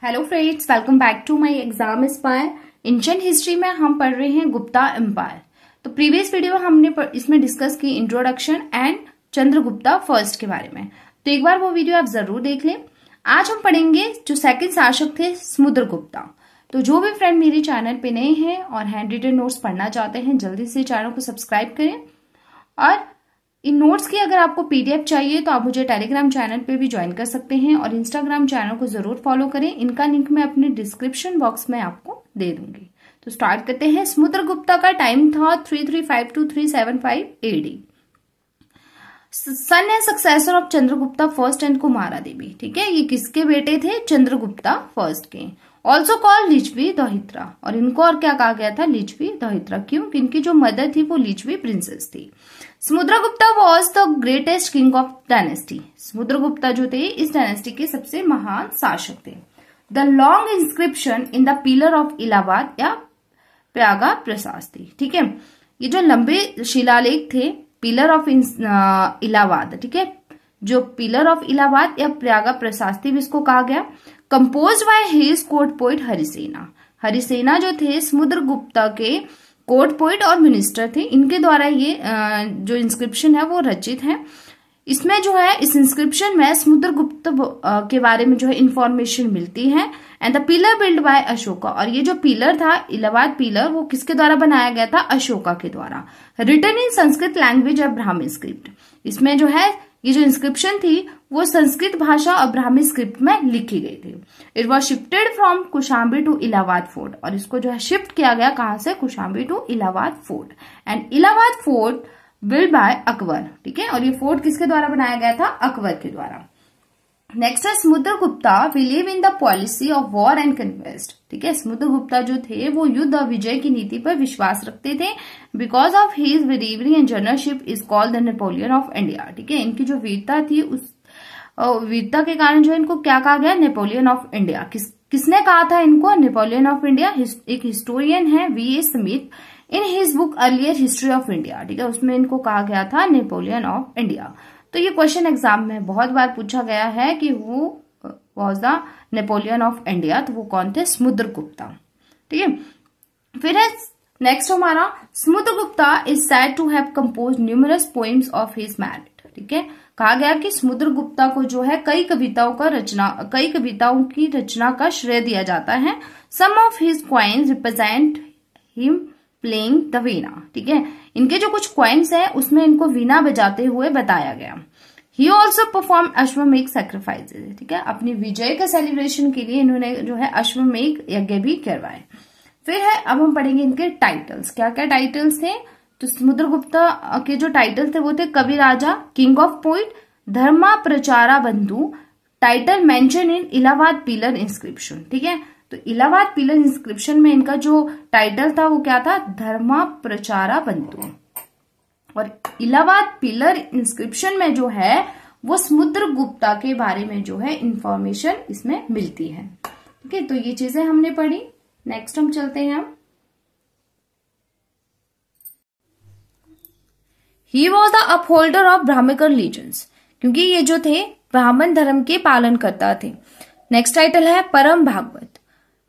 Hello friends, welcome back to my Exam Aspire. Ancient history में हम पढ़ रहे हैं गुप्ता एम्पायर। तो प्रीवियस वीडियो हमने इसमें डिस्कस की इंट्रोडक्शन एंड चंद्रगुप्ता फर्स्ट के बारे में, तो एक बार वो वीडियो आप जरूर देख लें। आज हम पढ़ेंगे जो सेकंड शासक थे समुद्रगुप्ता। तो जो भी फ्रेंड मेरे चैनल पे नए हैं और हैंड रिटन नोट्स पढ़ना चाहते हैं, जल्दी से चैनल को सब्सक्राइब करें। और इन नोट्स की अगर आपको पीडीएफ चाहिए तो आप मुझे टेलीग्राम चैनल पे भी ज्वाइन कर सकते हैं और इंस्टाग्राम चैनल को जरूर फॉलो करें। इनका लिंक मैं अपने डिस्क्रिप्शन बॉक्स में आपको दे दूंगी। तो स्टार्ट करते हैं। समुद्रगुप्ता का टाइम था 335 to 375 AD. Son and successor of Chandragupta first and Kumara Devi. ठीक है, ये किसके बेटे थे? चंद्रगुप्ता फर्स्ट के। Also called Lichchhavi Dauhitra. और इनको और क्या कहा गया था? लिच्छवी दोहित्रा। क्यों? इनकी जो मदर थी वो लिच्छवी प्रिंसेस थी। Samudragupta was the greatest king of dynasty. Samudragupta जो थे इस डायनेस्टी के सबसे महान शासक थे। The long inscription in the pillar of Allahabad या प्रयागा प्रशास्ति। ठीक है, ये जो लंबे शिलालेख थे पिलर ऑफ इलाहाबाद, ठीक है, जो पिलर ऑफ इलाहाबाद या प्रयागा प्रशास्ति भी इसको कहा गया। Compose by his court poet Harisena. Harisena जो थे समुद्रगुप्ता के कोर्ट पोइट और मिनिस्टर थे। इनके द्वारा ये जो इंस्क्रिप्शन है वो रचित है। इसमें जो है इस इंस्क्रिप्शन में समुद्रगुप्त के बारे में जो है इंफॉर्मेशन मिलती है। And the pillar build by Ashoka. और ये जो पिलर था इलाहाबाद पिलर, वो किसके द्वारा बनाया गया था? अशोका के द्वारा। रिटन इन संस्कृत लैंग्वेज और ब्राह्मी स्क्रिप्ट। इसमें जो है ये जो इंस्क्रिप्शन थी वो संस्कृत भाषा और ब्राह्मी स्क्रिप्ट में लिखी गई थी। It was shifted from Kaushambi to Allahabad fort. और इसको जो है शिफ्ट किया गया कहां से? Kaushambi to Allahabad fort. And Allahabad fort build by Akbar. ठीक है, और ये फोर्ट किसके द्वारा बनाया गया था? अकबर के द्वारा। नेक्स्ट है Samudragupta believe in the policy of war and conquest. ठीक है, समुद्रगुप्ता जो थे वो युद्ध और विजय की नीति पर विश्वास रखते थे। Because of his bravery and generalship is called the Napoleon of India. ठीक है, इनकी जो वीरता थी उस वीरता के कारण जो इनको क्या कहा गया? Napoleon of India. किसने कहा था इनको नेपोलियन ऑफ इंडिया? एक हिस्टोरियन है V A Smith in his book earlier history of India. ठीक है, उसमें इनको कहा गया था नेपोलियन ऑफ इंडिया। तो ये क्वेश्चन एग्जाम में बहुत बार पूछा गया है कि वो was the Napoleon of India. तो वो कौन थे? समुद्रगुप्ता। ठीक है, फिर है नेक्स्ट हमारा Samudragupta is said to have compose numerous poems of his merit. ठीक है, कहा गया कि समुद्रगुप्ता को जो है कई कविताओं की रचना का श्रेय दिया जाता है। Some of his coins represent him playing the veena. ठीक है, इनके जो कुछ क्वाइंस है उसमें इनको वीणा बजाते हुए बताया गया। He also perform Ashvamedha sacrifices. ठीक है, अपनी विजय का सेलिब्रेशन के लिए इन्होंने जो है अश्वमेघ यज्ञ भी करवाए। फिर है अब हम पढ़ेंगे इनके टाइटल्स। क्या क्या टाइटल्स थे? तो समुद्रगुप्ता के जो टाइटल थे वो थे कवि राजा, किंग ऑफ पोइट, धर्मा प्रचारा बंधु, title mention in Allahabad pillar inscription. ठीक है, तो इलाहाबाद पिलर इंस्क्रिप्शन में इनका जो टाइटल था वो क्या था? धर्मा प्रचारा बंधु। और इलाहाबाद पिलर इंस्क्रिप्शन में जो है वो समुद्रगुप्ता के बारे में जो है इंफॉर्मेशन इसमें मिलती है। ठीक है, तो ये चीजें हमने पढ़ी। नेक्स्ट हम चलते हैं। हम he was the upholder of Brahmanical legions. क्योंकि ये जो थे ब्राह्मण धर्म के पालन करता थे। नेक्स्ट टाइटल है Parama Bhagavata,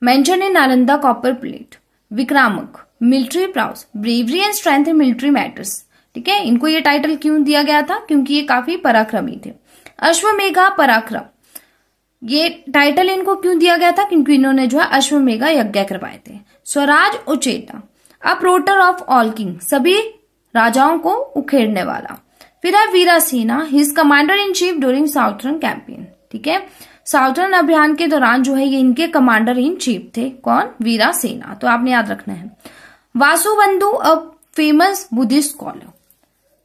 mention in Nalanda copper plate, Vikramanka, military prowess, bravery and strength in military matters. ठीक है, इनको ये टाइटल क्यों दिया गया था? क्योंकि ये काफी पराक्रमी थे। अश्वमेधा पराक्रम, ये टाइटल इनको क्यों दिया गया था? क्योंकि इन्होंने जो है अश्वमेधा यज्ञ करवाए थे। Sarvarajochchhetta, uprooter of all king, सभी राजाओं को उखेड़ने वाला। फिर है Virasena, his commander in chief during southern campaign. ठीक है, साउथर्न अभियान के दौरान जो है ये इनके कमांडर इन चीफ थे। कौन? वीरासेना। तो आपने याद रखना है। वासुबंधु अ फेमस बुद्धिस्ट स्कॉलर।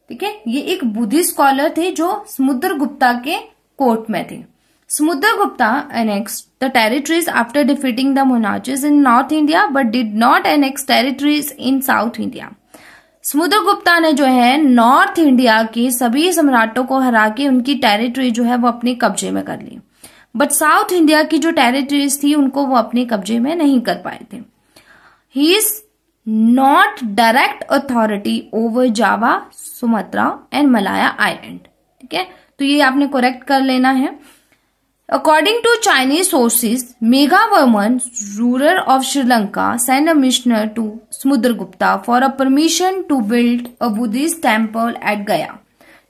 ठीक है, ये एक बुद्धिस्ट स्कॉलर थे जो समुद्रगुप्ता के कोर्ट में थे। Samudragupta annex the territories after defeating the monarchies in north India but did not annex territories in south India. Samudragupta ने जो है नॉर्थ इंडिया के सभी सम्राटों को हरा के उनकी टेरिटरी जो है वो अपने कब्जे में कर ली, बट साउथ इंडिया की जो टेरिटरीज थी उनको वो अपने कब्जे में नहीं कर पाए थे। He is not direct authority over Java, Sumatra and Malaya island. ठीक है, तो ये आपने करेक्ट कर लेना है। According to Chinese sources, Meghavarman, ruler of Sri Lanka, sent a missionary to Samudragupta for a permission to build a Buddhist temple at Gaya.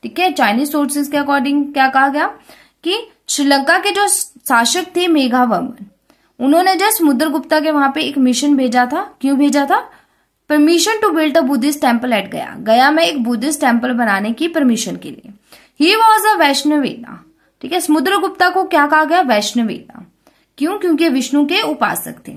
ठीक है, चाइनीज सोर्सेज के अकॉर्डिंग क्या कहा गया कि श्रीलंका के जो शासक थे मेघावर्मन, उन्होंने जो समुद्रगुप्ता के वहां पे एक मिशन भेजा था। क्यों भेजा था? Permission to build a Buddhist temple at Gaya. Gaya में एक बुद्धिस्ट टेम्पल बनाने की परमिशन के लिए। He was a Vaishnavite. ठीक है, समुद्रगुप्ता को क्या कहा गया? वैष्णवेता। क्यों? क्योंकि विष्णु के उपासक थे।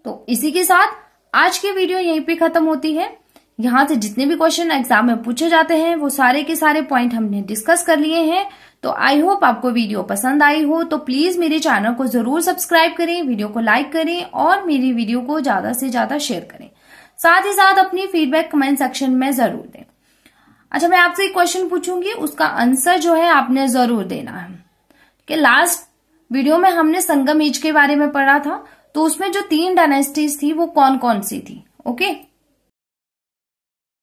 तो इसी के साथ आज की वीडियो यहीं पे खत्म होती है। यहां से जितने भी क्वेश्चन एग्जाम में पूछे जाते हैं वो सारे के सारे पॉइंट हमने डिस्कस कर लिए हैं। तो आई होप आपको वीडियो पसंद आई हो। तो प्लीज मेरे चैनल को जरूर सब्सक्राइब करें, वीडियो को लाइक करें और मेरी वीडियो को ज्यादा से ज्यादा शेयर करें। साथ ही साथ अपनी फीडबैक कमेंट सेक्शन में जरूर दें। अच्छा, मैं आपसे एक क्वेश्चन पूछूंगी, उसका आंसर जो है आपने जरूर देना है कि लास्ट वीडियो में हमने संगम एज के बारे में पढ़ा था, तो उसमें जो 3 डायनेस्टीज थी वो कौन कौन सी थी। ओके,